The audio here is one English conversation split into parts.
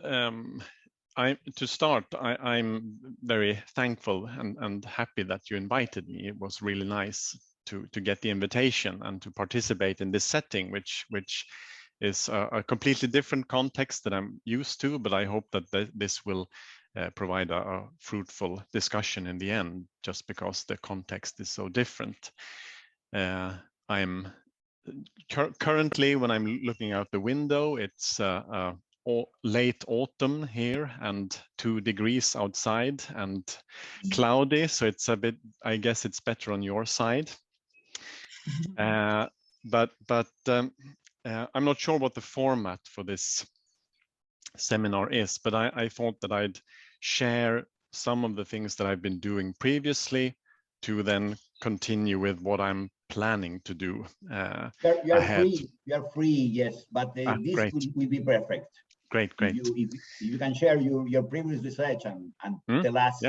I'm very thankful and happy that you invited me. It was really nice to get the invitation and to participate in this setting, which is a completely different context that I'm used to, but I hope that this will provide a fruitful discussion in the end, just because the context is so different. I'm currently, when I'm looking out the window, it's late autumn here and 2 degrees outside and cloudy, so it's a bit, I guess it's better on your side. But I'm not sure what the format for this seminar is, but I thought that I'd share some of the things that I've been doing previously to then continue with what I'm planning to do you're ahead. You're free, yes, but this will be perfect. Great. If you can share your previous research and tell us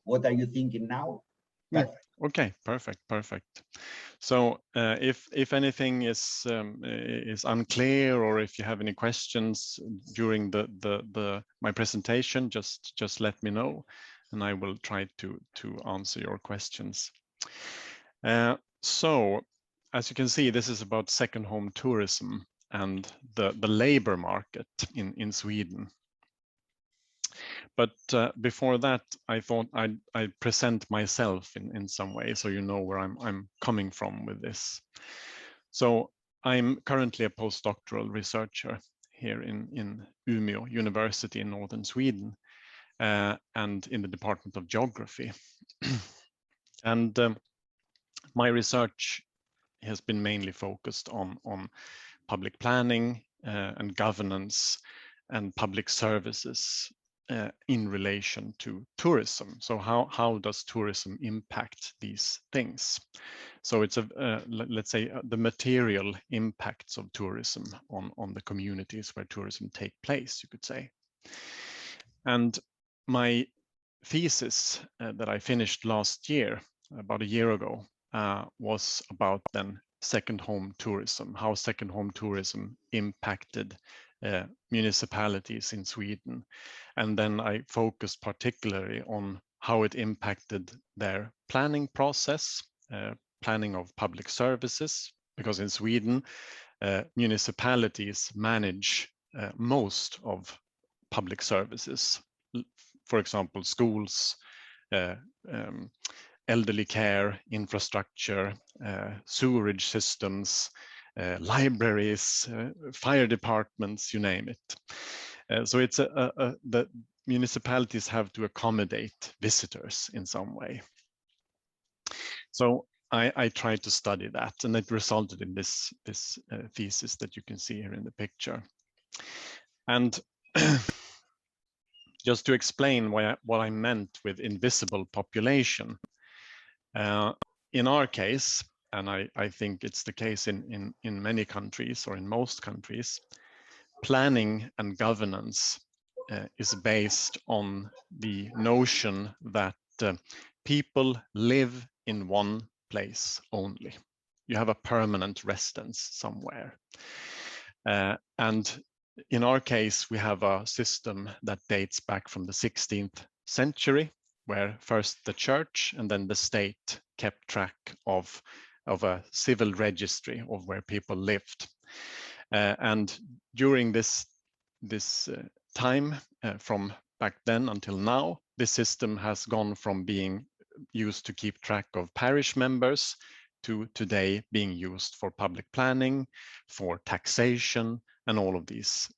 what are you thinking now. Perfect. Okay, perfect. So if anything is unclear, or if you have any questions during my presentation, just let me know, and I will try to answer your questions. So as you can see, this is about second home tourism and the labor market in Sweden. But before that, I thought I'd present myself in some way, so you know where I'm coming from with this. So I'm currently a postdoctoral researcher here in Umeå University in northern Sweden, and in the Department of Geography. And my research has been mainly focused on public planning and governance and public services in relation to tourism. So how does tourism impact these things? So it's let's say the material impacts of tourism on the communities where tourism take place, you could say. And my thesis that I finished last year, about a year ago, was about then second home tourism, how second home tourism impacted municipalities in Sweden. And then I focused particularly on how it impacted their planning process, planning of public services, because in Sweden, municipalities manage most of public services. For example, schools, elderly care, infrastructure, sewerage systems, libraries, fire departments, you name it. So it's the municipalities have to accommodate visitors in some way. So I tried to study that, and it resulted in this thesis that you can see here in the picture. And just to explain what I meant with invisible population, in our case, and I think it's the case in many countries, or in most countries, planning and governance is based on the notion that people live in one place only. You have a permanent residence somewhere. And in our case, we have a system that dates back from the 16th century, where first the church and then the state kept track of a civil registry of where people lived. And during this time, from back then until now, this system has gone from being used to keep track of parish members to today being used for public planning, for taxation, and all of these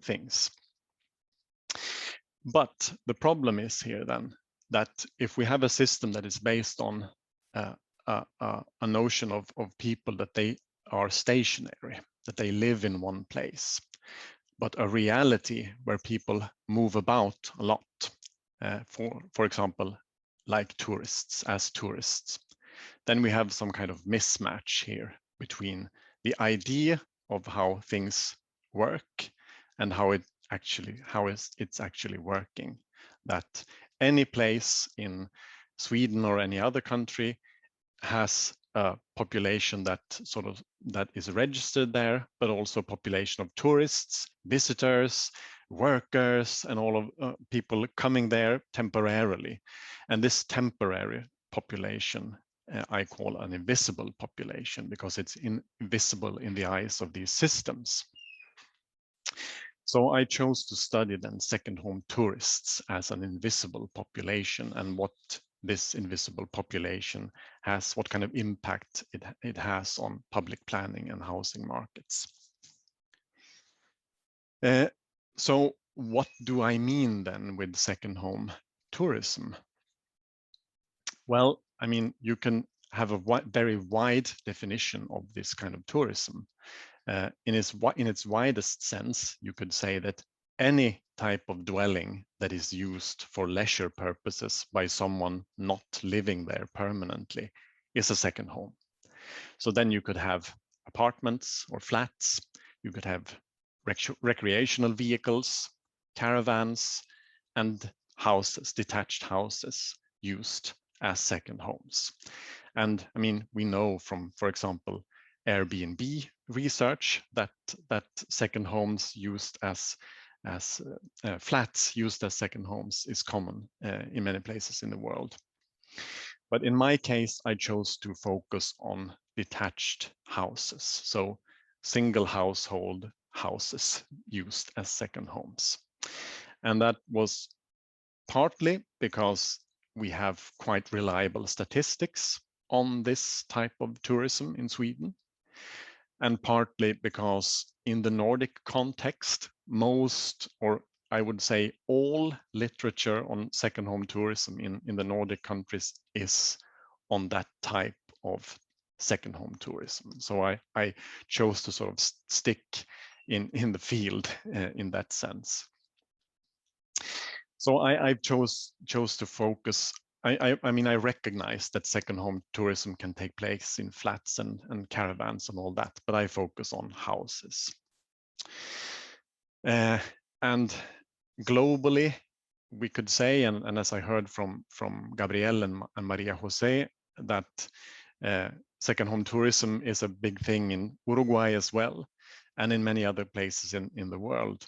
things. But the problem is here then that if we have a system that is based on a notion of people that they are stationary, that they live in one place, but a reality where people move about a lot, for example, like tourists, as tourists, then we have some kind of mismatch here between the idea of how things work and how it's actually working. That any place in Sweden or any other country has a population that is registered there, but also a population of tourists, visitors, workers and all of people coming there temporarily. And this temporary population I call an invisible population, because it's invisible in the eyes of these systems. So I chose to study then second home tourists as an invisible population, and what this invisible population has, what kind of impact it has on public planning and housing markets. So what do I mean then with second home tourism? Well, I mean, you can have a very wide definition of this kind of tourism. In its widest sense, you could say that any type of dwelling that is used for leisure purposes by someone not living there permanently is a second home. So then you could have apartments or flats, you could have recreational vehicles, caravans, and houses, detached houses used as second homes. And I mean, we know from, for example, Airbnb research that second homes used as flats used as second homes is common in many places in the world. But in my case, I chose to focus on detached houses, so single household houses used as second homes. And that was partly because we have quite reliable statistics on this type of tourism in Sweden, and partly because in the Nordic context, most, or I would say all literature on second home tourism in the Nordic countries is on that type of second home tourism. So I chose to sort of stick in the field in that sense. So I chose to focus. I mean, I recognize that second home tourism can take place in flats and caravans and all that, but I focus on houses. And globally, we could say, and as I heard from Gabriel and Maria Jose, that second home tourism is a big thing in Uruguay as well, and in many other places in the world.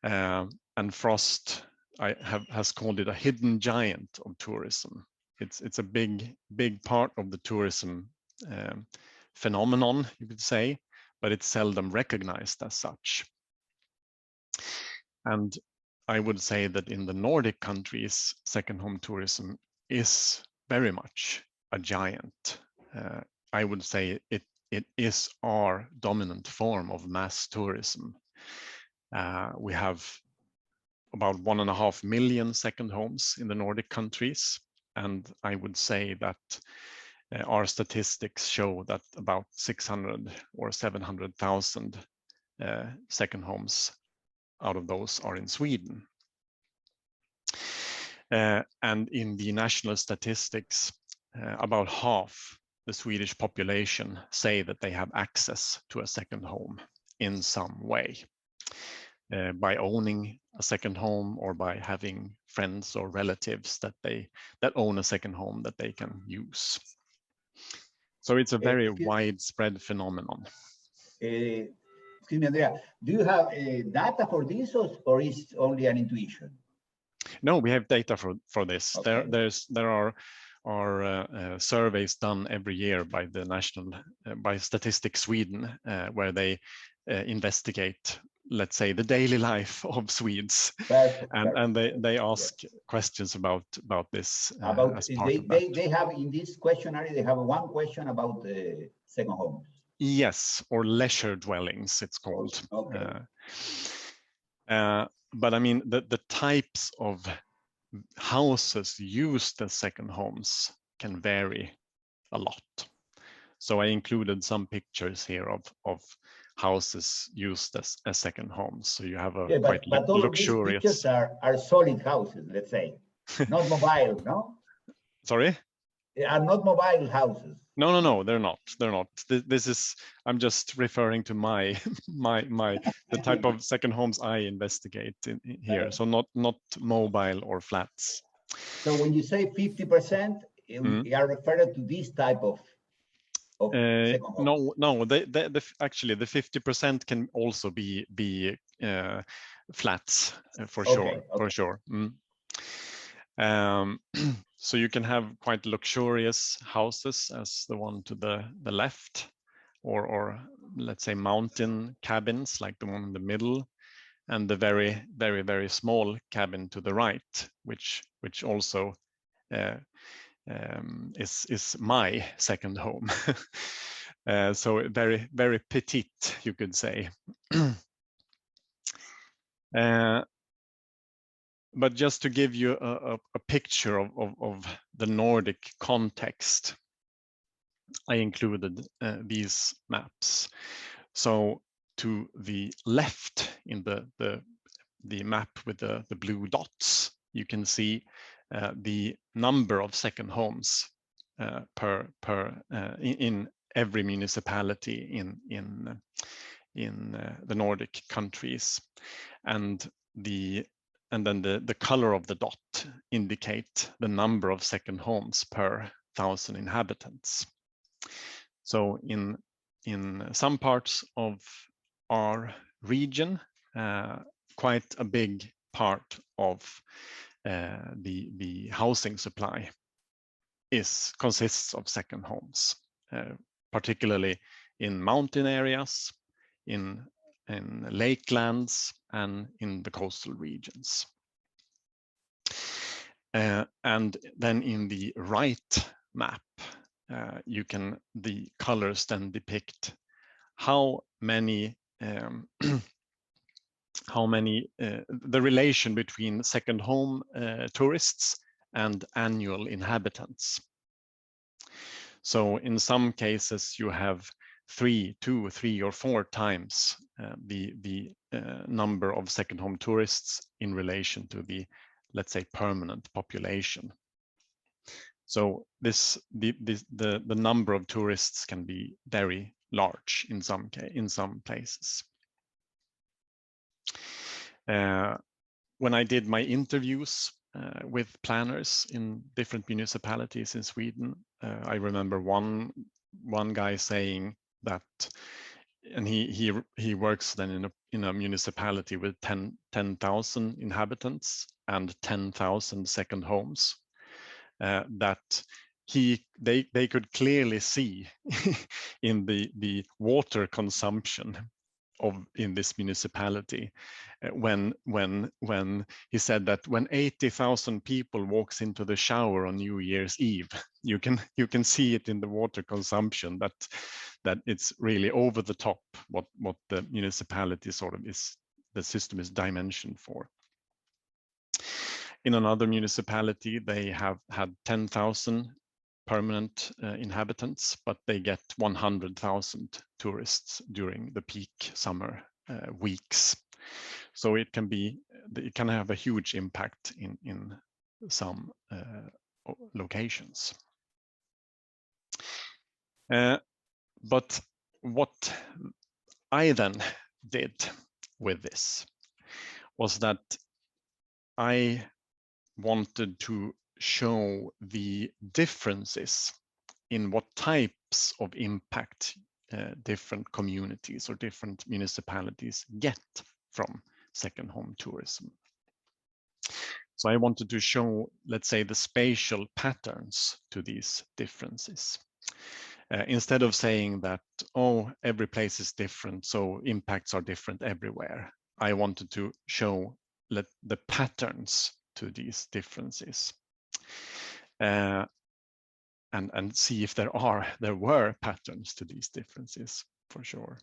And Frost has called it a hidden giant of tourism. It's a big part of the tourism phenomenon, you could say, but it's seldom recognized as such. And I would say that in the Nordic countries, second home tourism is very much a giant. I would say it is our dominant form of mass tourism. We have about 1.5 million second homes in the Nordic countries. And I would say that our statistics show that about 600 or 700,000 second homes out of those are in Sweden. And in the national statistics, about half the Swedish population say that they have access to a second home in some way. By owning a second home or by having friends or relatives that own a second home that they can use. So it's a very widespread phenomenon. Excuse me, Andrea, do you have data for this, or is it only an intuition? No, we have data for this. Okay. There are surveys done every year by the by Statistics Sweden, where they investigate, let's say, the daily life of Swedes. And they ask questions about this. They have in this questionnaire, they have one question about the second homes. Yes, or leisure dwellings, it's called. Okay. But I mean, the types of houses used as second homes can vary a lot. So I included some pictures here of houses used as second homes. So you have a quite but all luxurious. Of these pictures are solid houses, let's say, not mobile, no? Sorry? They are not mobile houses. No, they're not. They're not. This is, I'm just referring to the type of second homes I investigate in here. So not mobile or flats. So when you say 50%, you are referring to this type of second homes? No. Actually, the 50% can also be flats for Okay, sure, okay. for sure. So you can have quite luxurious houses as the one to the left, or let's say mountain cabins like the one in the middle, and the very small cabin to the right, which also is my second home. So very petite, you could say. But just to give you a picture of the Nordic context, I included these maps. So to the left in the map with the blue dots, you can see the number of second homes in every municipality in the Nordic countries, and then the color of the dot indicate the number of second homes per 1,000 inhabitants. So in some parts of our region, quite a big part of the housing supply consists of second homes, particularly in mountain areas, in lakelands, and in the coastal regions. And then in the right map, the colors then depict how many the relation between second home tourists and annual inhabitants. So in some cases you have 2, 3, or 4 times the number of second home tourists in relation to the, let's say, permanent population. So the number of tourists can be very large in some places. When I did my interviews with planners in different municipalities in Sweden, I remember one guy saying that, and he works then in a municipality with 10,000 inhabitants and 10,000 second homes, that they could clearly see in the water consumption in this municipality, when he said that when 80,000 people walks into the shower on New Year's Eve, you can see it in the water consumption that it's really over the top what the municipality sort of the system is dimensioned for. In another municipality, they have had 10,000 permanent inhabitants, but they get 100,000 tourists during the peak summer weeks. So it can have a huge impact in some locations. But what I then did with this was that I wanted to show the differences in what types of impact different communities or different municipalities get from second home tourism. So I wanted to show, let's say, the spatial patterns to these differences. Instead of saying that, oh, every place is different, so impacts are different everywhere, I wanted to show the patterns to these differences, and see if there were patterns to these differences, for sure.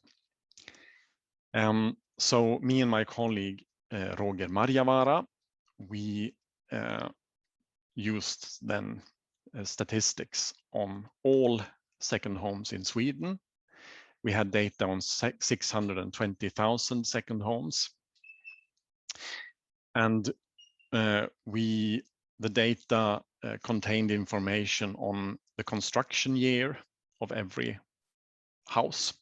So me and my colleague Roger Marjavaara, we used then statistics on all second homes in Sweden. We had data on 620,000 second homes, and the data contained information on the construction year of every house,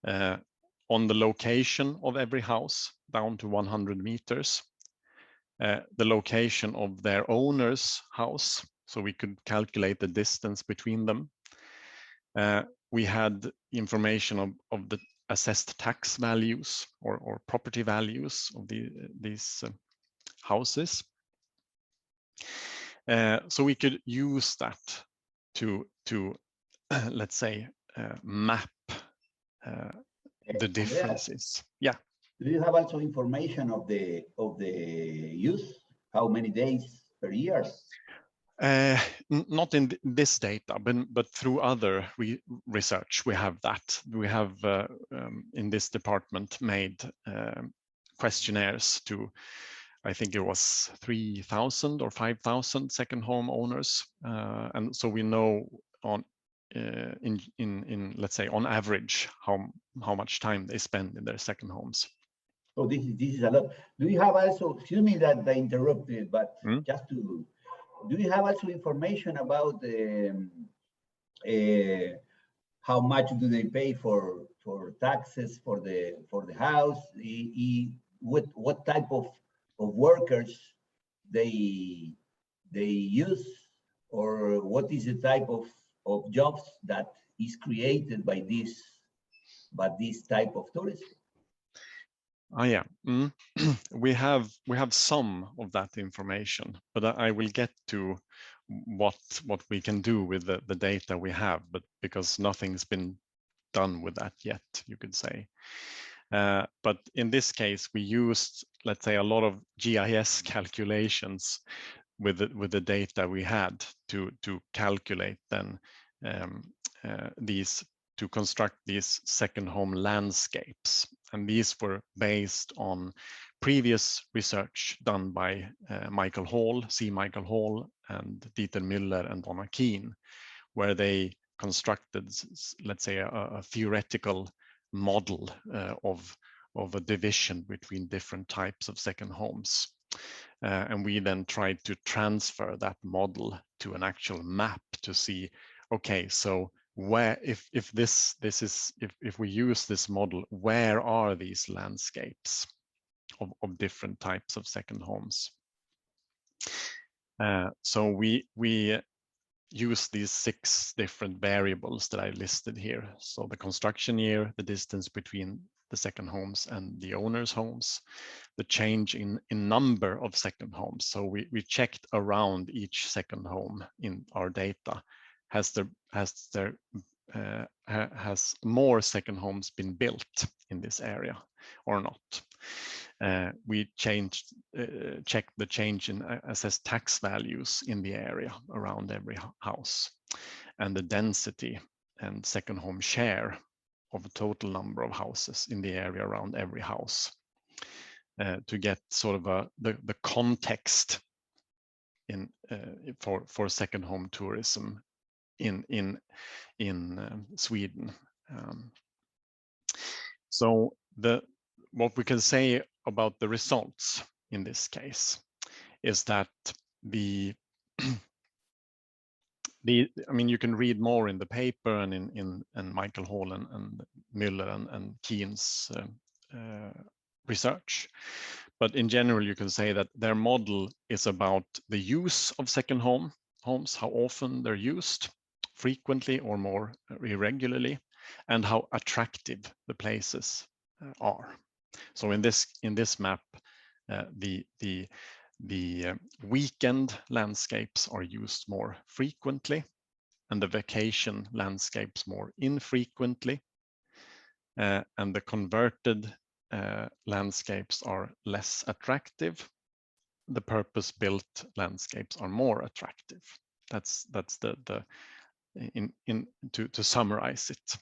on the location of every house down to 100 meters, the location of their owner's house, so we could calculate the distance between them. We had information of the assessed tax values or property values of these houses. So we could use that to let's say map the differences. Yeah. Do you have also information of the use? How many days per year? Not in this data, but through other research, we have that. We have in this department made questionnaires to, I think it was 3,000 or 5,000 second home owners, and so we know on in let's say on average how much time they spend in their second homes. So this is a lot. Do you have also? Excuse me that I interrupted, but just to. Do you have also information about how much do they pay for taxes for the house? What type of workers they use, or what is the type of jobs that is created by this type of tourism? Oh yeah, we have some of that information, but I will get to what we can do with the data we have, but because nothing's been done with that yet, you could say. But in this case, we used, let's say, a lot of GIS calculations with the data we had to calculate then to construct these second home landscapes. And these were based on previous research done by Michael Hall, Michael Hall, and Dieter Müller and Donna Keene, where they constructed, let's say, a theoretical model of a division between different types of second homes. And we then tried to transfer that model to an actual map to see, okay, so where if we use this model, where are these landscapes of different types of second homes? So we use these 6 different variables that I listed here. So the construction year, the distance between the second homes and the owner's homes, the change in number of second homes. So we checked around each second home in our data. Has more second homes been built in this area or not? We checked the change in assessed tax values in the area around every house, and the density and second home share of the total number of houses in the area around every house, to get sort of the context in for second home tourism in Sweden. So what we can say about the results in this case is that I mean, you can read more in the paper and in Michael Hall and Müller and Keene's research. But in general, you can say that their model is about the use of second homes, how often they're used, frequently or more irregularly, and how attractive the places are. So in this map, the weekend landscapes are used more frequently, and the vacation landscapes more infrequently, and the converted landscapes are less attractive. The purpose-built landscapes are more attractive. That's to summarize it.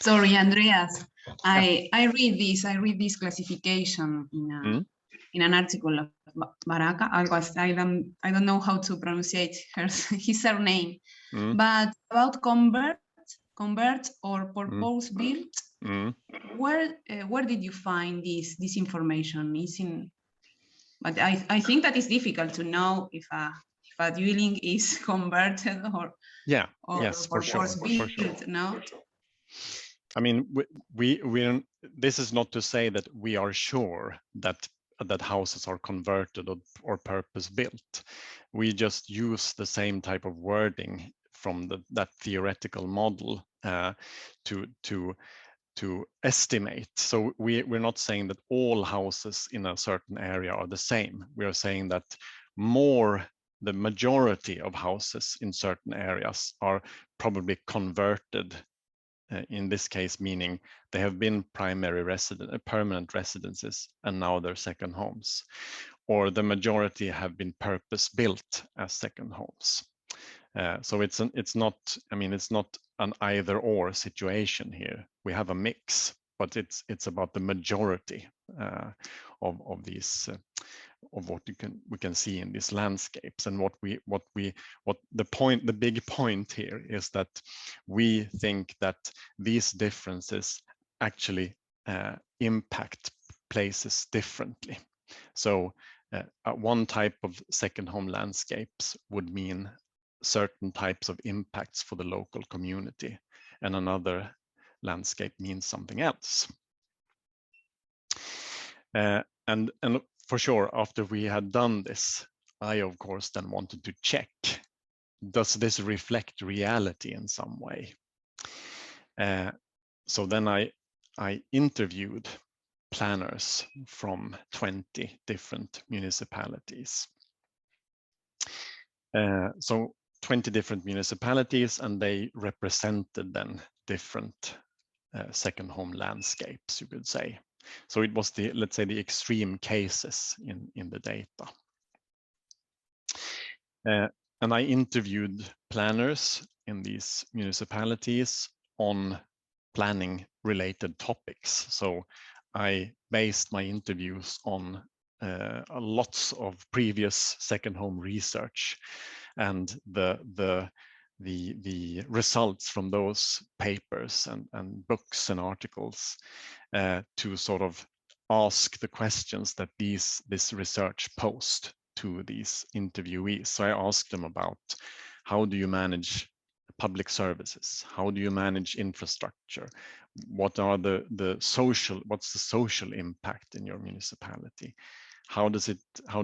Sorry, Andreas. I read this classification in an article of Baraka. I don't know how to pronounce his surname, but about convert or purpose built. Where did you find this information? But I think that it's difficult to know if a dwelling is converted or yes, for sure. No. I mean, this is not to say that we are sure that houses are converted or purpose built. We just use the same type of wording from that theoretical model to to estimate. So we're not saying that all houses in a certain area are the same. We are saying that the majority of houses in certain areas are probably converted, in this case, meaning they have been permanent residences and now they're second homes, or the majority have been purpose built as second homes. So it's not an either or situation here. We have a mix, but it's about the majority of these of what we can see in these landscapes. And the big point here is that we think that these differences actually impact places differently. So one type of second home landscapes would mean certain types of impacts for the local community, and another landscape means something else. And for sure, after we had done this, I of course then wanted to check, does this reflect reality in some way? So then I interviewed planners from 20 different municipalities. So 20 different municipalities, and they represented then different second home landscapes, you could say. So it was let's say the extreme cases in the data. And I interviewed planners in these municipalities on planning related topics. So I based my interviews on lots of previous second home research, and the results from those papers and books and articles to sort of ask the questions that this research posed to these interviewees. So I asked them about, how do you manage public services? How do you manage infrastructure? What's the social impact in your municipality? How does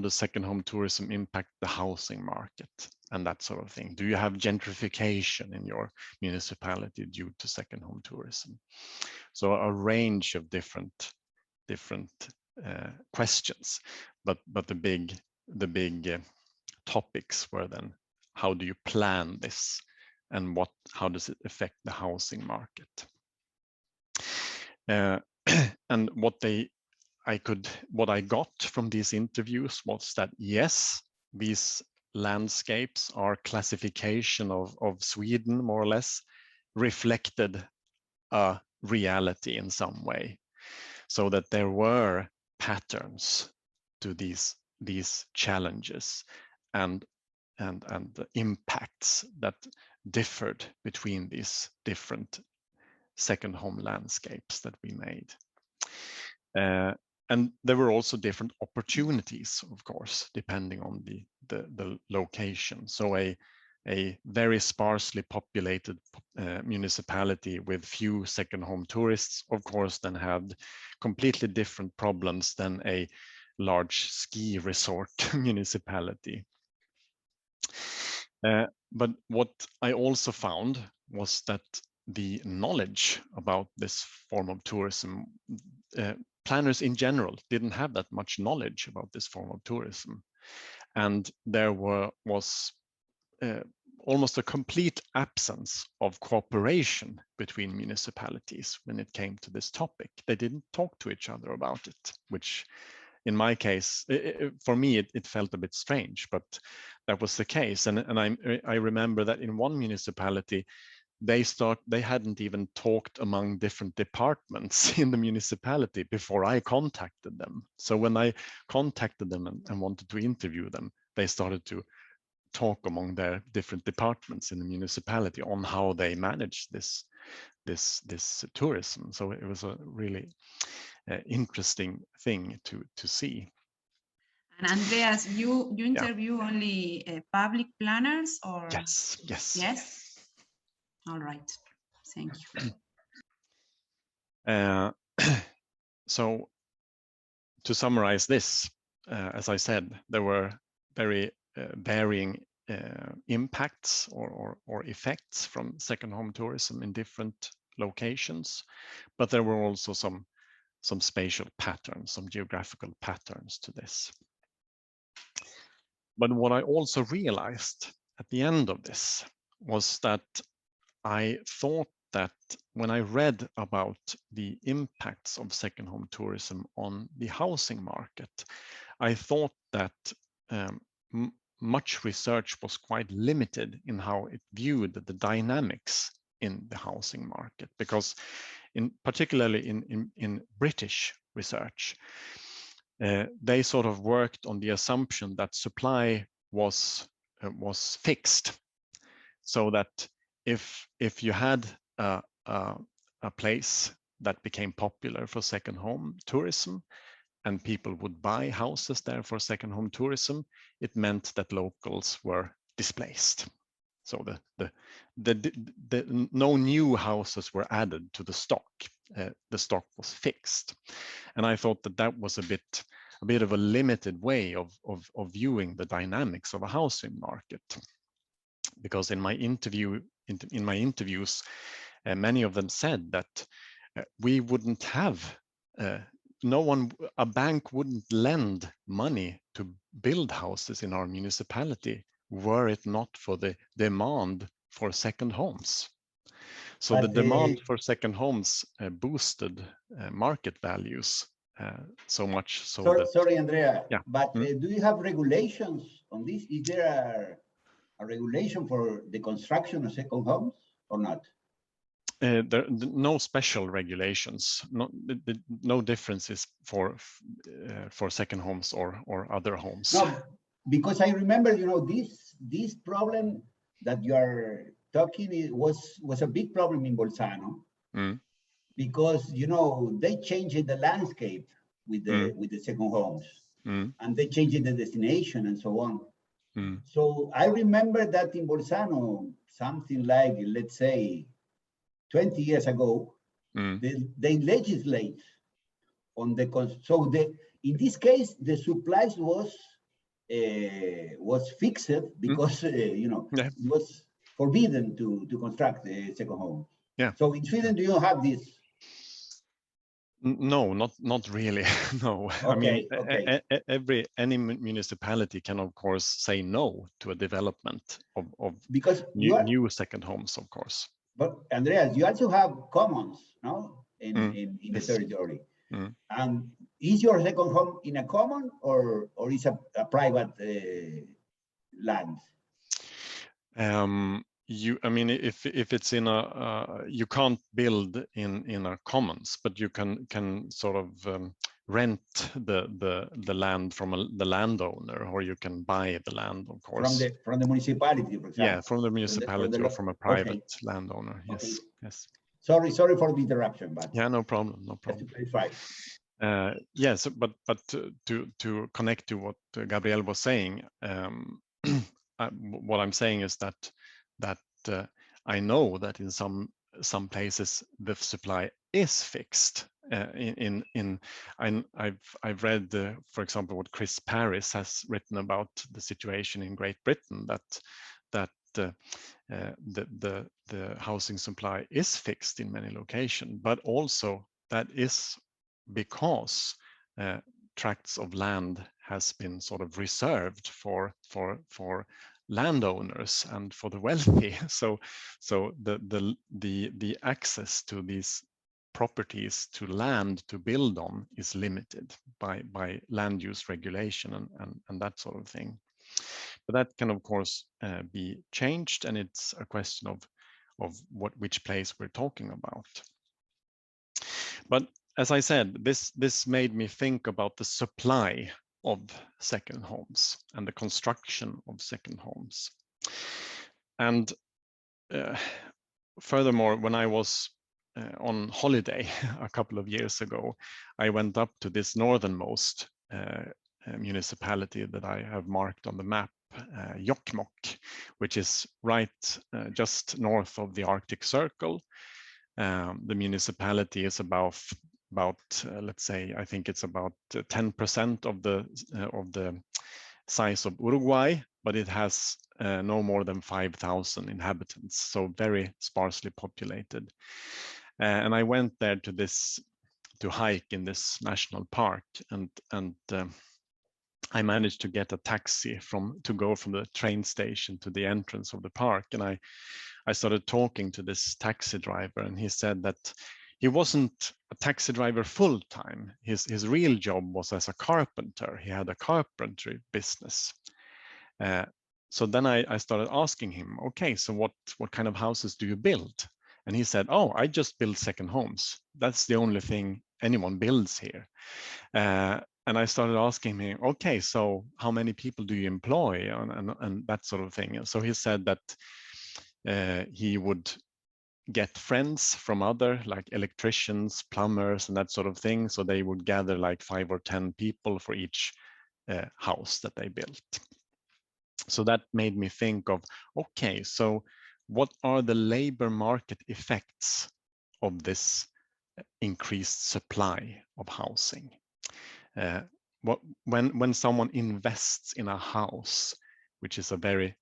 second home tourism impact the housing market and that sort of thing? Do you have gentrification in your municipality due to second home tourism? So a range of different questions, but the big topics were then, how do you plan this, and how does it affect the housing market? And what I got from these interviews was that yes, these landscapes are classification of Sweden, more or less, reflected a reality in some way, so that there were patterns to these challenges and the impacts that differed between these different second home landscapes that we made. And there were also different opportunities, of course, depending on the location. So a very sparsely populated municipality with few second home tourists, of course, then had completely different problems than a large ski resort municipality. But what I also found was that the knowledge about this form of tourism, planners in general didn't have that much knowledge about this form of tourism. And there was almost a complete absence of cooperation between municipalities when it came to this topic. They didn't talk to each other about it, which in my case, for me, it felt a bit strange, but that was the case. And I remember that in one municipality, they hadn't even talked among different departments in the municipality before I contacted them. So when I contacted them and wanted to interview them, they started to talk among their different departments in the municipality on how they manage this tourism. So it was a really interesting thing to see. And Andreas, you interview only public planners, or? Yes. All right, thank you. So to summarize this, as I said, there were very varying impacts or effects from second home tourism in different locations, but there were also some spatial patterns, some geographical patterns to this. But what I also realized at the end of this was that I thought that when I read about the impacts of second home tourism on the housing market, I thought that much research was quite limited in how it viewed the dynamics in the housing market, because particularly in British research, they sort of worked on the assumption that supply was fixed, so that if you had a place that became popular for second home tourism and people would buy houses there for second home tourism, it meant that locals were displaced. So no new houses were added to the stock. The stock was fixed, and I thought that was a bit of a limited way of viewing the dynamics of a housing market, because in my interviews, many of them said that we wouldn't have a bank wouldn't lend money to build houses in our municipality were it not for the demand for second homes. So but the demand for second homes boosted market values so much so that... Sorry, Andrea, yeah. But do you have regulations on this? Is there a regulation for the construction of second homes or not? There no special regulations, no differences for second homes or other homes. No, because I remember, this problem that you are talking was a big problem in Bolzano, because they changed the landscape with the second homes, and they changed the destination and so on. So I remember that in Bolzano, something like, let's say, 20 years ago, they legislate on in this case the supplies was fixed because it was forbidden to construct a second home. Yeah. So in Sweden, do you have this? No, not really. No. Okay, I mean, any municipality can of course say no to a development of because new second homes, of course. But Andreas, you also have commons, no, in the territory. And is your second home in a common or is a private land? I mean, if it's in a, you can't build in a commons, but you can sort of rent the land from the landowner, or you can buy the land, of course. From the municipality, for example. Yeah, from the municipality or from a private landowner. Yes, okay. Yes. Sorry for the interruption, but yeah, no problem, no problem. Just to clarify. Yes, but to connect to what Gabriel was saying, what I'm saying is that I know that in some places the supply is fixed. I've read, for example, what Chris Paris has written about the situation in Great Britain, that the housing supply is fixed in many locations, but also that is because tracts of land has been sort of reserved for landowners and for the wealthy. So the access to these properties, to land to build on, is limited by land use regulation and that sort of thing. But that can of course be changed, and it's a question of which place we're talking about. But as I said, this made me think about the supply of second homes and the construction of second homes. And furthermore, when I was on holiday a couple of years ago, I went up to this northernmost municipality that I have marked on the map, Jokkmokk, which is right just north of the Arctic Circle. The municipality is about let's say, I think it's about 10% of the size of Uruguay, but it has no more than 5,000 inhabitants, so very sparsely populated. And I went there to hike in this national park, and I managed to get a taxi to go from the train station to the entrance of the park. And I started talking to this taxi driver, and he said that he wasn't a taxi driver full time. His real job was as a carpenter. He had a carpentry business. So then I started asking him, okay, so what kind of houses do you build? And he said, oh, I just build second homes. That's the only thing anyone builds here. And I started asking him, okay, so how many people do you employ, and that sort of thing. And so he said that he would get friends from other, like electricians, plumbers, and that sort of thing. So they would gather like 5 or 10 people for each house that they built. So that made me think of, okay, so what are the labor market effects of this increased supply of housing? When someone invests in a house, which is a very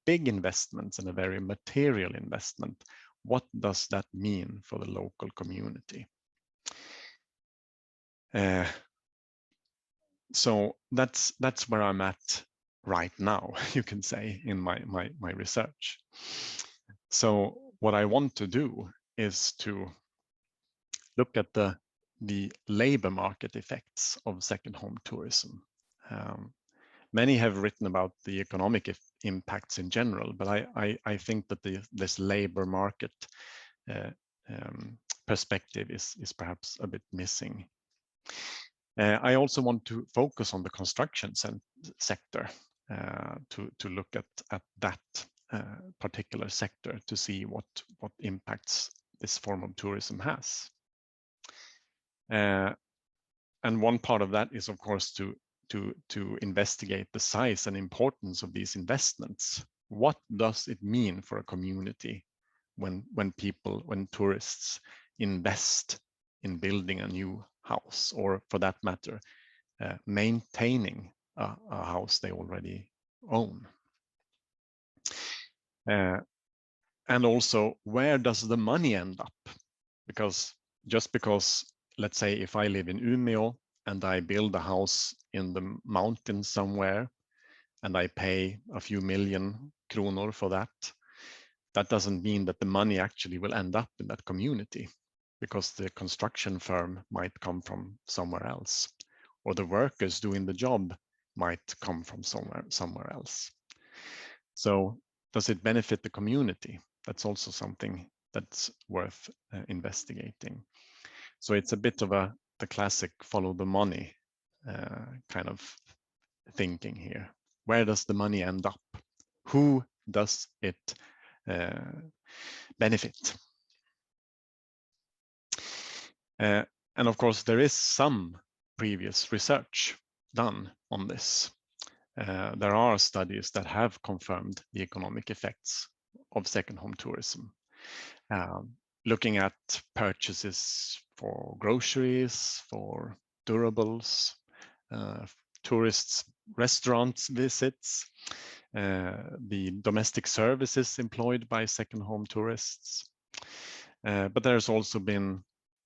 big investment and a very material investment, what does that mean for the local community? So that's where I'm at right now, you can say, in my research. So what I want to do is to look at the labor market effects of second home tourism. Many have written about the economic impacts in general, but I think that this labor market perspective is perhaps a bit missing. I also want to focus on the construction sector to look at that particular sector to see what impacts this form of tourism has. And one part of that is, of course, to investigate the size and importance of these investments. What does it mean for a community when tourists invest in building a new house, or for that matter, maintaining a house they already own? And also, where does the money end up? Because let's say if I live in Umeå and I build a house in the mountains somewhere and I pay a few million kronor for that, that doesn't mean that the money actually will end up in that community, because the construction firm might come from somewhere else, or the workers doing the job might come from somewhere else. So does it benefit the community? That's also something that's worth investigating. So it's a bit of the classic follow the money kind of thinking here. Where does the money end up? Who does it benefit? And of course, there is some previous research done on this. There are studies that have confirmed the economic effects of second home tourism, looking at purchases for groceries, for durables, tourists' restaurants visits, the domestic services employed by second home tourists. But there's also been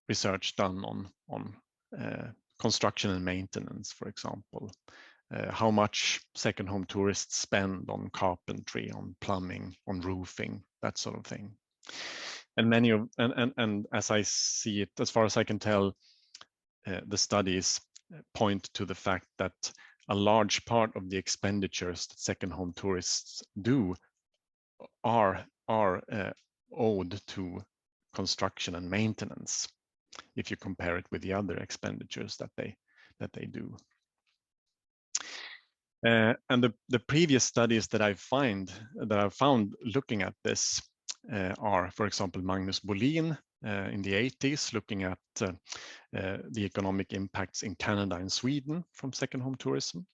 research done on construction and maintenance, for example. How much second home tourists spend on carpentry, on plumbing, on roofing, that sort of thing. And many of and as I see it, as far as I can tell, the studies point to the fact that a large part of the expenditures that second home tourists do are owed to construction and maintenance, if you compare it with the other expenditures that they do. And the previous studies that I've found looking at this are, for example, Magnus Bolin in the 80s, looking at the economic impacts in Canada and Sweden from second home tourism.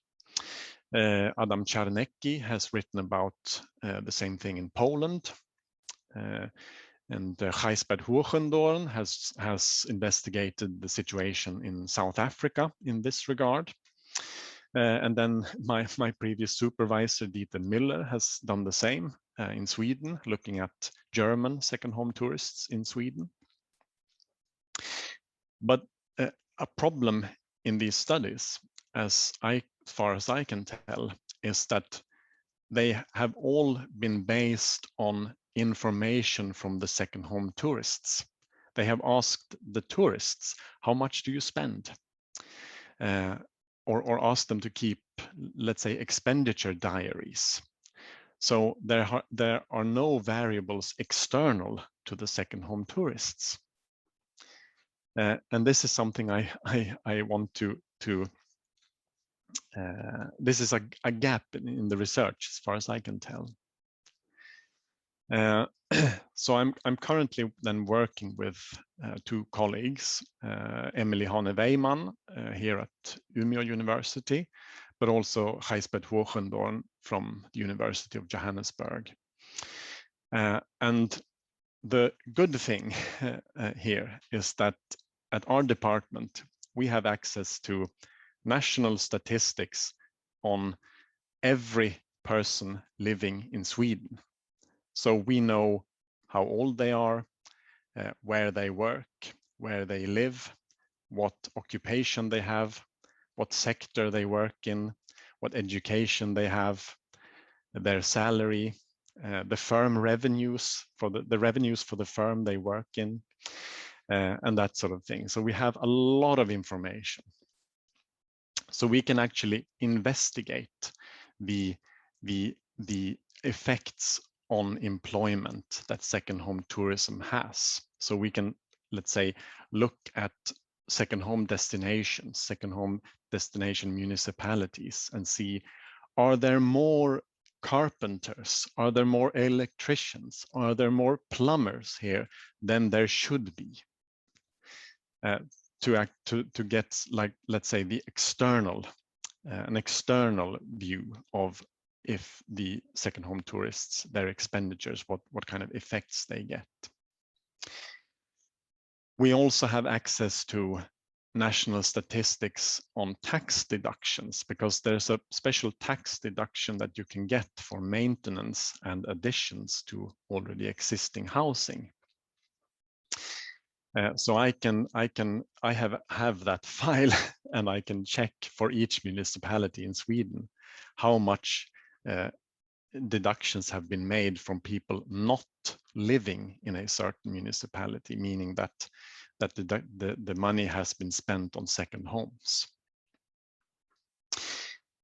Adam Czarnecki has written about the same thing in Poland. And Gijsbert Hogendoorn has investigated the situation in South Africa in this regard. And then my previous supervisor, Dieter Miller, has done the same in Sweden, looking at German second home tourists in Sweden. But a problem in these studies, as far as I can tell, is that they have all been based on information from the second home tourists. They have asked the tourists, how much do you spend? Or asked them to keep, let's say, expenditure diaries. So there are no variables external to the second home tourists. And this is something I want to this is a gap in the research, as far as I can tell. So I'm currently then working with two colleagues, Emily Hane-Weimann here at Umeå University, but also Gijsbert Hogendorn from the University of Johannesburg. And the good thing here is that at our department, we have access to national statistics on every person living in Sweden. So we know how old they are, where they work, where they live, what occupation they have, what sector they work in, what education they have, their salary, the firm revenues, for the revenues for the firm they work in, and that sort of thing. So we have a lot of information. So we can actually investigate the effects on employment that second home tourism has. So we can, let's say, look at second home destinations, second home destination municipalities, and see, are there more carpenters? Are there more electricians? Are there more plumbers here than there should be? To get, like, let's say, the external, an external view of if the second home tourists, their expenditures, what kind of effects they get. We also have access to national statistics on tax deductions, because there's a special tax deduction that you can get for maintenance and additions to already existing housing. So I have that file, and I can check for each municipality in Sweden how much deductions have been made from people not living in a certain municipality, meaning that the money has been spent on second homes.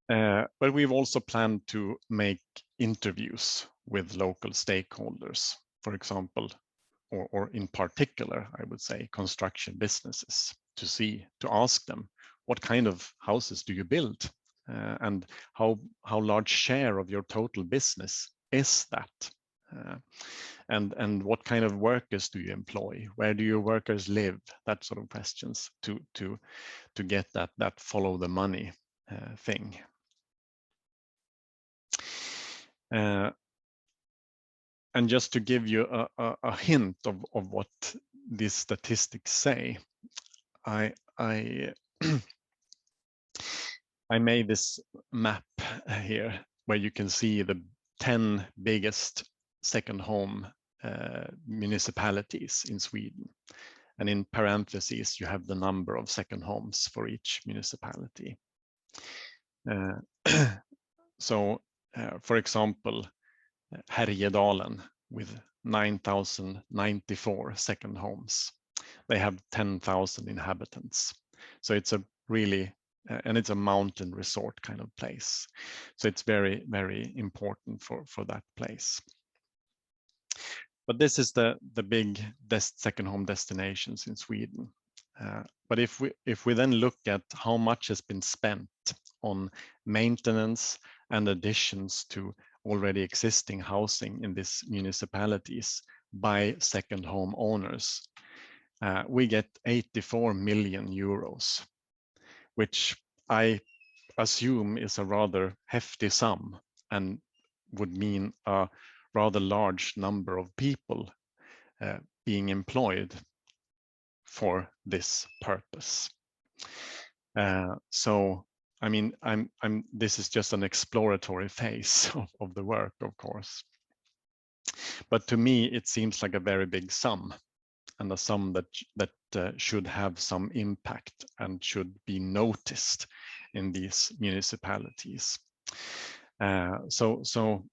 But we've also planned to make interviews with local stakeholders, for example, or in particular, I would say, construction businesses, to ask them, what kind of houses do you build? And how large share of your total business is that? And what kind of workers do you employ? Where do your workers live? That sort of questions to get that follow the money thing. And just to give you a hint of what these statistics say, I made this map here where you can see the 10 biggest second home municipalities in Sweden. And in parentheses, you have the number of second homes for each municipality. So, for example, Härjedalen with 9,094 second homes. They have 10,000 inhabitants. So it's a really, and it's a mountain resort kind of place. So it's very, very important for that place. But this is the big second home destinations in Sweden. But if we then look at how much has been spent on maintenance and additions to already existing housing in these municipalities by second home owners, we get 84 million euros, which I assume is a rather hefty sum and would mean a rather large number of people being employed for this purpose. So, I mean, this is just an exploratory phase of the work, of course. But to me, it seems like a very big sum. and a sum that should have some impact and should be noticed in these municipalities. So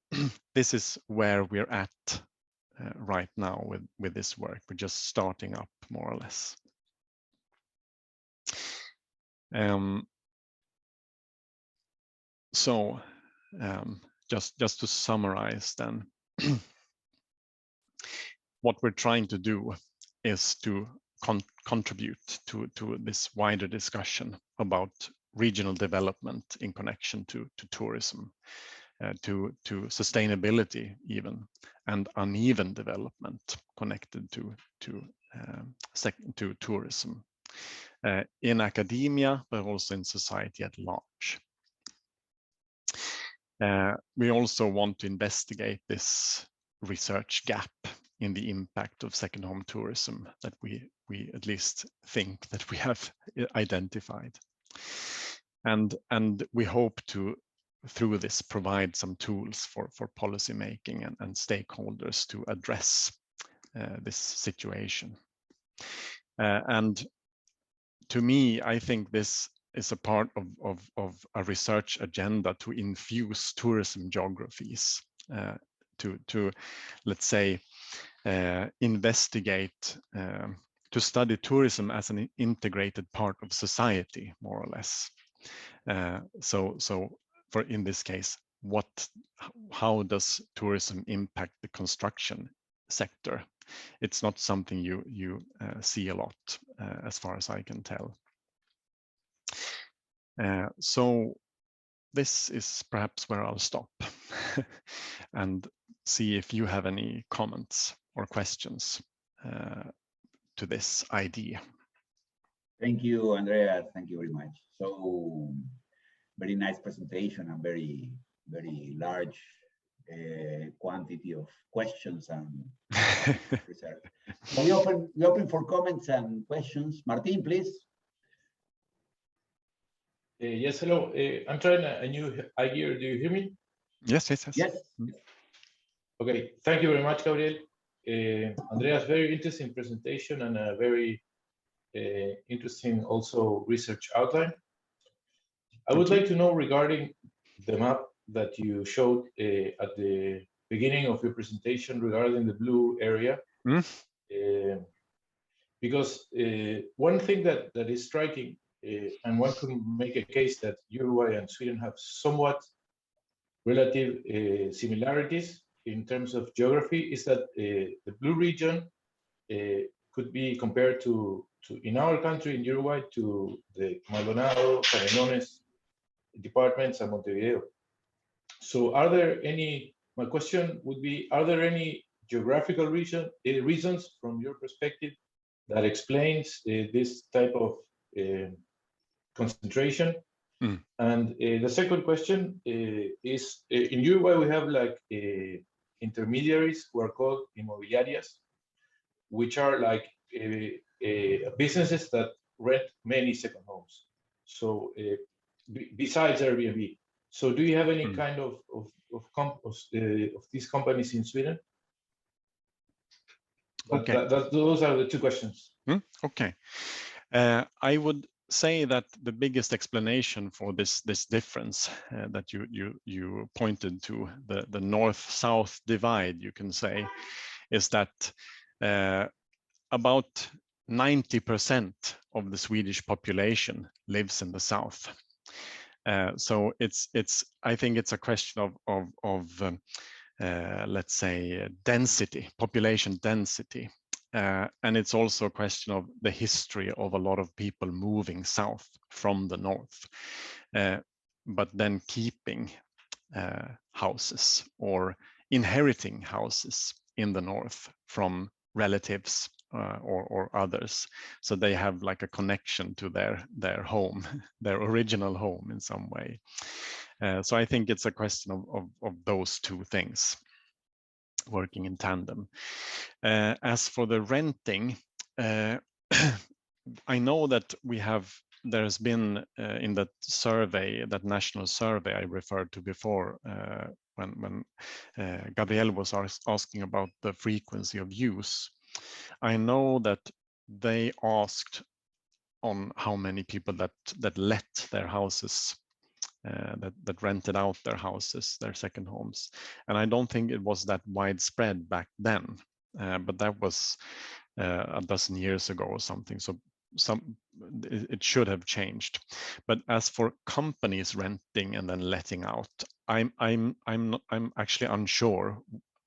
this is where we're at right now with this work. We're just starting up, more or less. Just to summarize then, what we're trying to do is to contribute to this wider discussion about regional development in connection to tourism, to sustainability even, and uneven development connected to tourism in academia, but also in society at large. We also want to investigate this research gap in the impact of second home tourism that we at least think that we have identified. And we hope to, through this, provide some tools for policy making and stakeholders to address this situation. And to me, I think this is a part of a research agenda to infuse tourism geographies, to let's say, investigate, to study tourism as an integrated part of society, more or less. So for in this case, how does tourism impact the construction sector? It's not something you see a lot, as far as I can tell. So this is perhaps where I'll stop and see if you have any comments or questions to this idea. Thank you, Andrea. Thank you very much. So very nice presentation and very large quantity of questions and research. So we open for comments and questions. Martin, please. Yes, hello. I'm trying a new idea. Do you hear me? Yes. Okay, thank you very much, Gabriel. Andreas, very interesting presentation and a very interesting also research outline. I would like to know regarding the map that you showed at the beginning of your presentation regarding the blue area. Because one thing that is striking, and one could make a case that Uruguay and Sweden have somewhat relative similarities in terms of geography, is that the blue region could be compared to in our country, in Uruguay, to the Maldonado, Canelones departments and Montevideo. So are there any, my question would be, are there any geographical reasons from your perspective that explains this type of concentration? And the second question is, in Uruguay, we have like intermediaries who are called inmobiliarias, which are like businesses that rent many second homes. So besides Airbnb. So do you have any kind of these companies in Sweden? Okay. Those are the two questions. Okay. I would say that the biggest explanation for this difference that you pointed to, the north-south divide, you can say, is that about 90% of the Swedish population lives in the south. So I think it's a question of let's say density, population density. And it's also a question of the history of a lot of people moving south from the north, but then keeping houses or inheriting houses in the north from relatives or others. So they have like a connection to their home, their original home in some way. So I think it's a question of those two things working in tandem. As for the renting, I know that there's been in that survey, that national survey I referred to before, when Gabriel was asking about the frequency of use, I know that they asked on how many people that let their houses, that rented out their houses, their second homes, and I don't think it was that widespread back then, but that was a dozen years ago or something. So it should have changed. But as for companies renting and then letting out, I'm actually unsure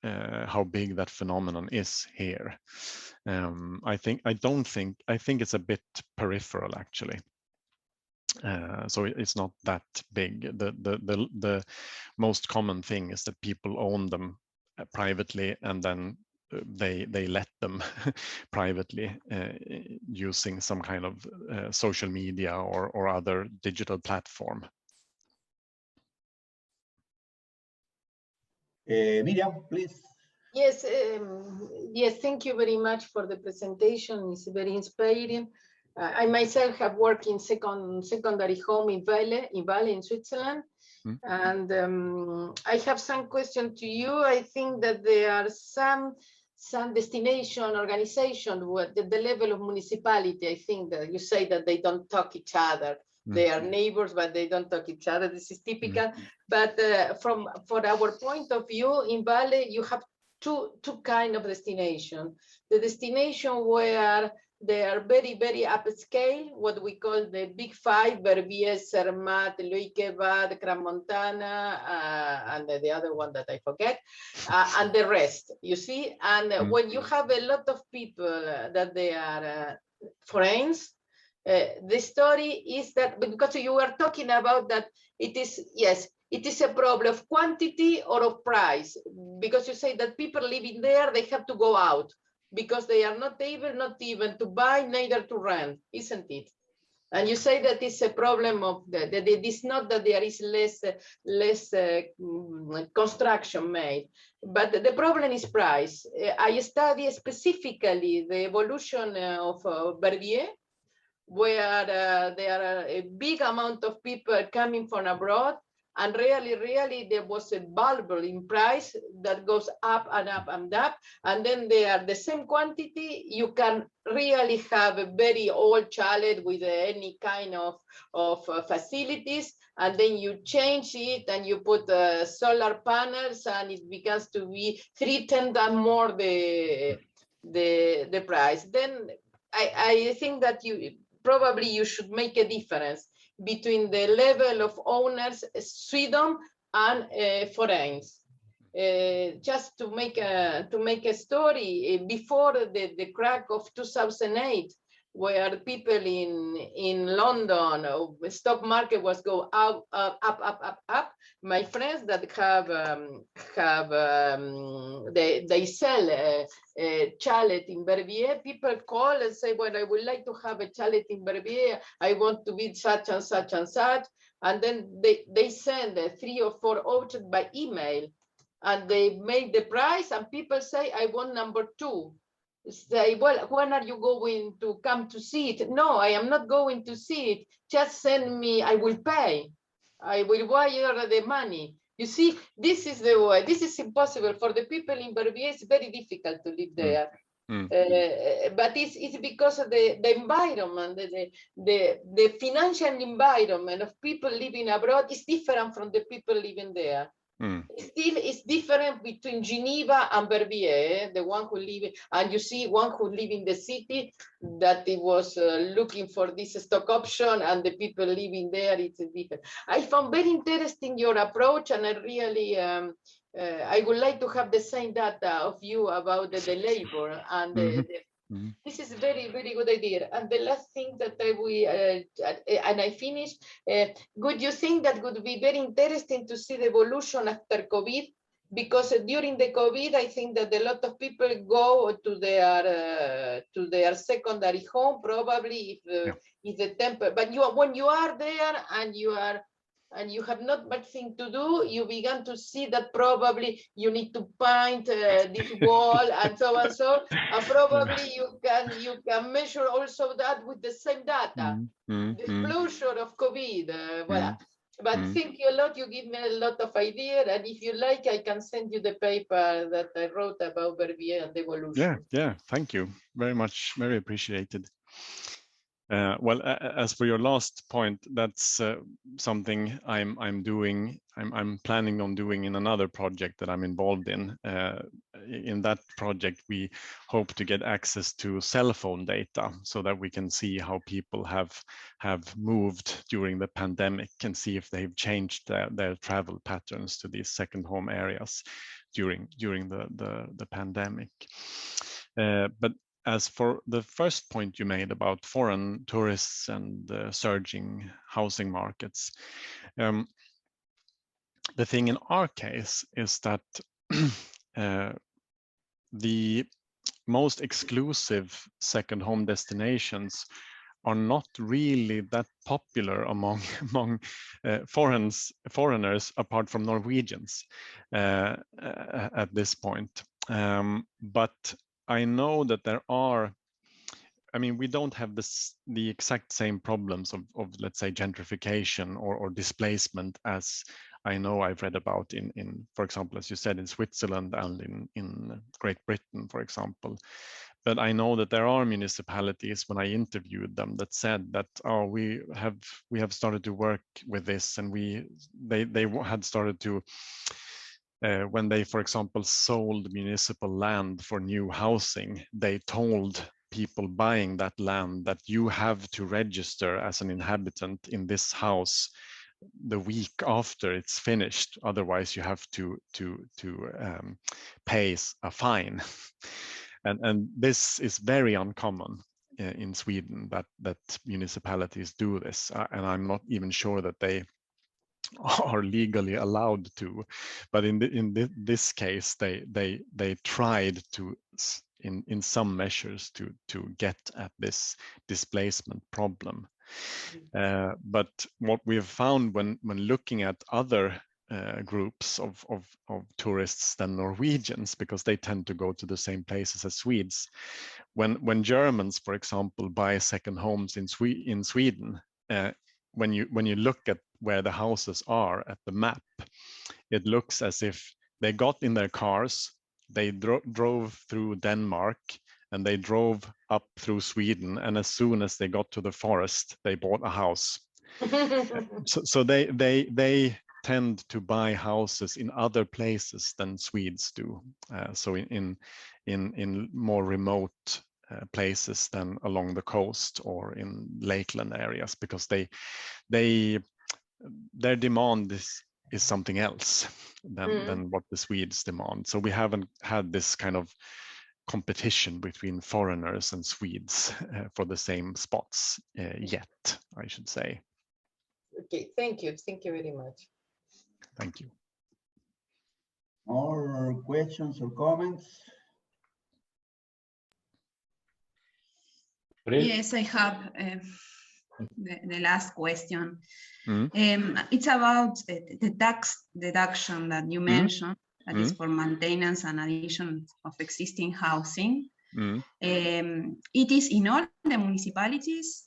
how big that phenomenon is here. I think it's a bit peripheral actually. So it's not that big. The most common thing is that people own them privately and then they let them privately using some kind of social media or other digital platform. Miriam, please. Yes, yes, thank you very much for the presentation. It's very inspiring. I myself have worked in secondary home in Valle in Switzerland. And I have some question to you. I think that there are some destination organization at the level of municipality. I think that you say that they don't talk each other. They are neighbors, but they don't talk each other. This is typical. But for our point of view, in Valle, you have two kind of destination. The destination where they are very, very upscale, what we call the big five, Verbier, Zermatt, Loikevad, Crans-Montana, and the other one that I forget, and the rest, you see? And when you have a lot of people that they are foreigners, the story is that, because you were talking about that it is, yes, it is a problem of quantity or of price, because you say that people living there, they have to go out because they are not able, not even to buy, neither to rent, isn't it? And you say that it's a problem of that it is not that there is less construction made, but the problem is price. I study specifically the evolution of Verbier, where there are a big amount of people coming from abroad, and really there was a bubble in price that goes up and up and up, and then they are the same quantity. You can really have a very old chalet with any kind of facilities, and then you change it and you put solar panels, and it begins to be 3 times more the price. Then I think that you should make a difference between the level of owners, Sweden and foreigners. Just to make a story, before the crack of 2008, where people in London, the stock market was go up. My friends that they sell a chalet in Verbier, people call and say, well, I would like to have a chalet in Verbier. I want to be such and such and such. And then they send 3 or 4 options by email, and they make the price, and people say, I want number 2. Say, well, when are you going to come to see it? No, I am not going to see it. Just send me, I will pay. I will wire the money. You see, this is the way. This is impossible for the people in Verbier. It's very difficult to live there. But it's because of the environment, the financial environment of people living abroad is different from the people living there. Still, it's different between Geneva and Verbier, the one who live, and you see one who live in the city that it was looking for this stock option, and the people living there, it's different. I found very interesting your approach, and I really, I would like to have the same data of you about the labor and this is a very, very good idea. And the last thing that and I finish, would you think that would be very interesting to see the evolution after COVID? Because during the COVID, I think that a lot of people go to their secondary home, probably if the temper. But when you are there and you have not much thing to do, you begin to see that probably you need to paint this wall and so and so, and probably you can measure also that with the same data. The closure of COVID, voilà. But thank you a lot. You give me a lot of ideas. And if you like, I can send you the paper that I wrote about Verbier and evolution. Yeah, thank you very much. Very appreciated. Well, as for your last point, that's something I'm planning on doing in another project that I'm involved in. In that project, we hope to get access to cell phone data so that we can see how people have moved during the pandemic and see if they've changed their travel patterns to these second home areas during the pandemic. But as for the first point you made about foreign tourists and the surging housing markets, the thing in our case is that the most exclusive second home destinations are not really that popular among foreigners apart from Norwegians at this point. But I know that there are, I mean, we don't have the exact same problems of let's say gentrification or displacement as I know I've read about in for example, as you said, in Switzerland and in Great Britain, for example. But I know that there are municipalities, when I interviewed them, that said that, oh, we have started to work with this, and they had started to when they, for example, sold municipal land for new housing, they told people buying that land that you have to register as an inhabitant in this house the week after it's finished, otherwise you have to pay a fine. And this is very uncommon in Sweden, that municipalities do this, and I'm not even sure that they are legally allowed to. But in this case, they tried to in some measures to get at this displacement problem. But what we have found when looking at other groups of tourists than Norwegians, because they tend to go to the same places as Swedes, when Germans, for example, buy second homes in Sweden, when you look at where the houses are at the map, it looks as if they got in their cars, they drove through Denmark, and they drove up through Sweden, and as soon as they got to the forest, they bought a house. So they tend to buy houses in other places than Swedes do. So in more remote places than along the coast or in lakeland areas, because their demand is something else than what the Swedes demand. So we haven't had this kind of competition between foreigners and Swedes for the same spots yet, I should say. Okay, thank you very much. Thank you. More questions or comments? Yes, I have the last question. It's about the tax deduction that you mentioned, that is for maintenance and addition of existing housing. It is in all the municipalities,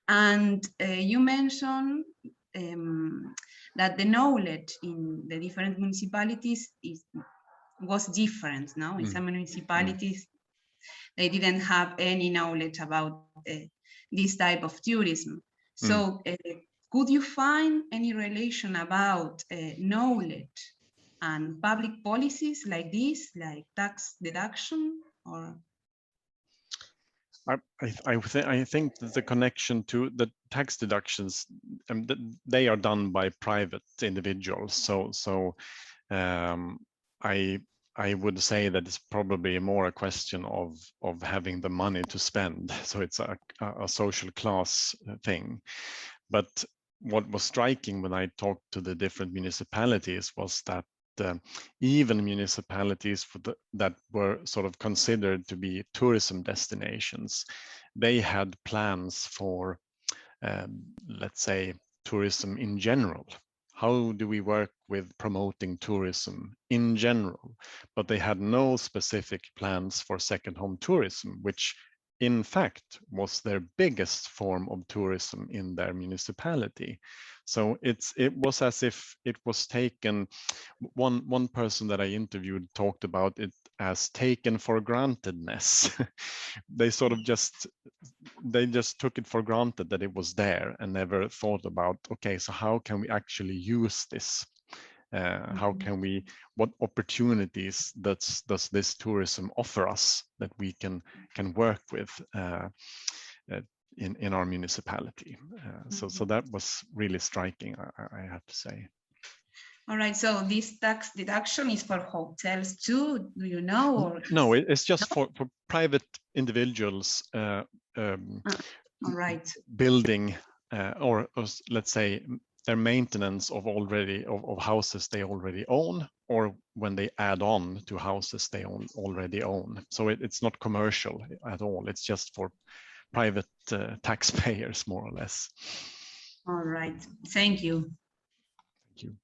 and you mentioned that the knowledge in the different municipalities was different. No, in some municipalities they didn't have any knowledge about this type of tourism. So could you find any relation about knowledge and public policies like this, like tax deduction? Or I think that the connection to the tax deductions, they are done by private individuals. So I would say that it's probably more a question of having the money to spend. So it's a social class thing. But what was striking when I talked to the different municipalities was that even municipalities that were sort of considered to be tourism destinations, they had plans for, let's say, tourism in general. How do we work with promoting tourism in general? But they had no specific plans for second home tourism, which in fact was their biggest form of tourism in their municipality. So it was as if it was taken, one person that I interviewed talked about it as taken for grantedness. They sort of just took it for granted that it was there and never thought about, okay, so how can we actually use this? How can we, what opportunities does this tourism offer us that we can work with in our municipality? So that was really striking, I have to say. All right, so this tax deduction is for hotels too, do you know? Or? No, it's just for private individuals All right. building or let's say their maintenance of houses they already own, or when they add on to houses they already own. So it's not commercial at all. It's just for private taxpayers, more or less. All right, thank you. Thank you.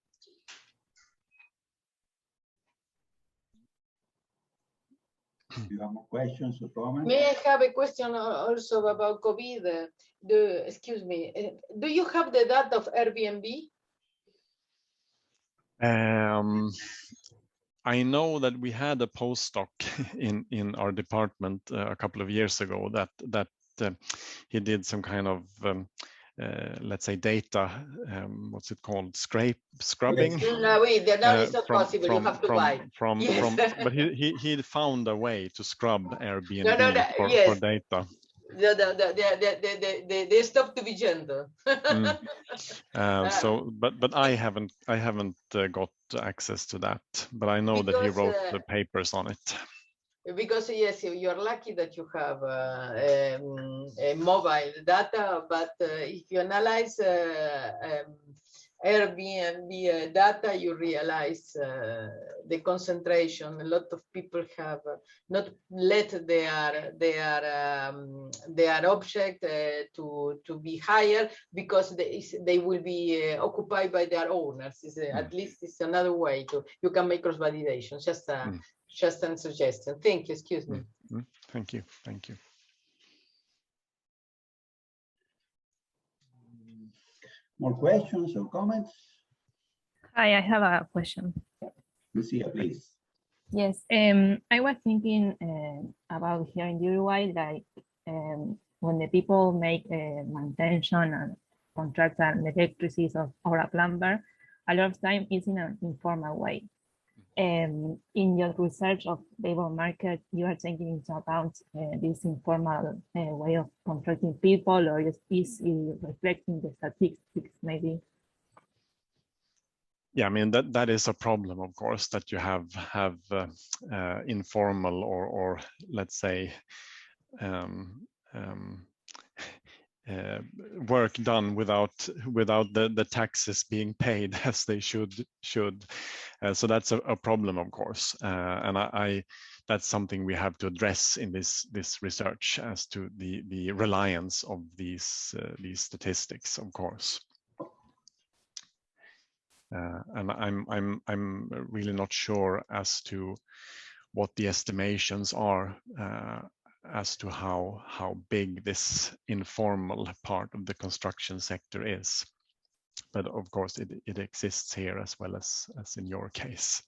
Do you have more questions or comments? May I have a question also about COVID? Excuse me, do you have the data of Airbnb? I know that we had a postdoc in our department a couple of years ago that he did some kind of let's say data, what's it called, scrubbing. No, it's not possible. You have to buy. But he found a way to scrub Airbnb for data. The stop to vigendo. So, but I haven't got access to that. But I know that he wrote the papers on it. Because yes, you're lucky that you have mobile data, but if you analyze Airbnb data, you realize the concentration. A lot of people have not let their object to be higher because they will be occupied by their owners. At least it's another way you can make cross validation. Just a suggestion. Thank you. Excuse me. Thank you. Thank you. More questions or comments? Hi, I have a question. Lucia, please. Yes, I was thinking about here in Uruguay, like when the people make manutention and contract an electricity or a plumber, a lot of time it's in an informal way. In your research of labor market, you are taking into account this informal way of contracting people, or is reflecting the statistics maybe? Yeah, I mean that is a problem, of course, that you have informal or let's say work done without the taxes being paid as they should. So that's a problem, of course, and that's something we have to address in this research as to the reliance of these statistics, of course. And I'm really not sure as to what the estimations are as to how big this informal part of the construction sector is. But of course, it exists here as well as in your case.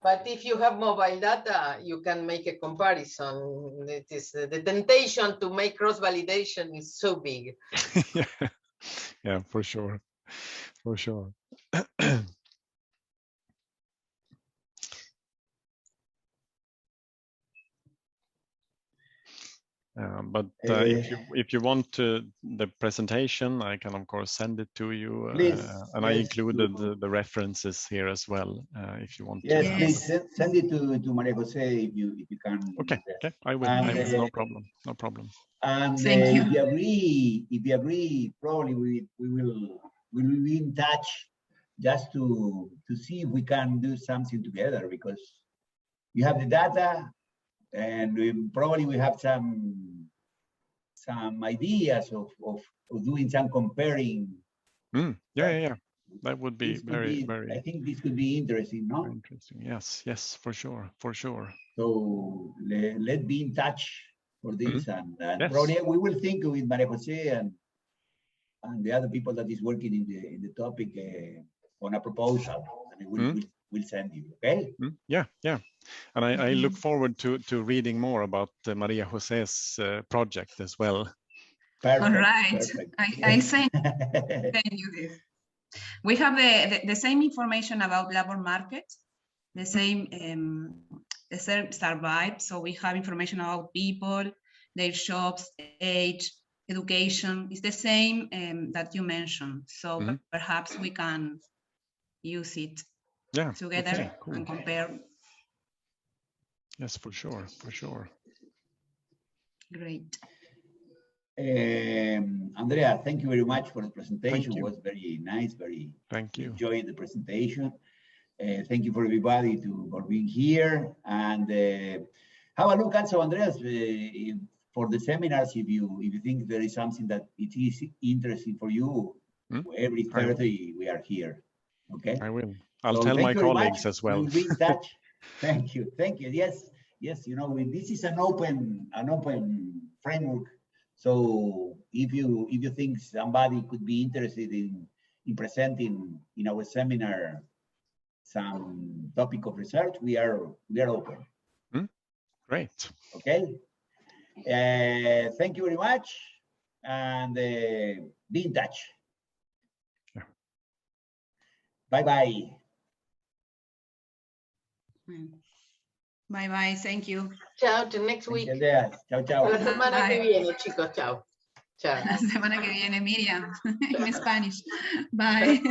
But if you have mobile data, you can make a comparison. It is the temptation to make cross validation is so big. Yeah, for sure, for sure. But if you want the presentation, I can of course send it to you, and I included the references here as well. If you want. Yes, please send it to Maria Jose if you can. Okay, I will. No problem. And Thank you. if you agree, probably we will be in touch just to see if we can do something together, because you have the data. And we have some ideas of doing some comparing. Yeah. That would be very. I think this could be interesting, no? Interesting. Yes, for sure. So let's be in touch this, and Yes. probably we will think with Maria Jose and the other people that is working in the topic on a proposal, and we'll send you. Okay. Yeah, yeah. And I look forward to reading more about Maria Jose's project as well. Perfect, All right. perfect. I send you this. We have the same information about labor market, the same survive. So we have information about people, their jobs, age, education. It's the same that you mentioned. So perhaps we can use it together okay, cool. and compare. Yes, for sure, for sure. Great. Andrea, thank you very much for the presentation. Thank you. It was very nice, Thank you. enjoyed the presentation. Thank you for everybody for being here, and have a look also, Andreas, for the seminars. If you think there is something that it is interesting for you, every Thursday we are here. Okay. I will. I'll tell my colleagues as well. We'll be in touch. Thank you. Thank you. Yes. Yes. You know, this is an open framework. So if you think somebody could be interested in presenting in our seminar some topic of research, we are open. Great. Okay. Thank you very much, and be in touch. Yeah. Bye-bye. Bye bye. Thank you. Chao, till next week. Chao, chao. La semana que viene, chicos. Chao. Chao. La semana que viene, Miriam, in Spanish. Bye.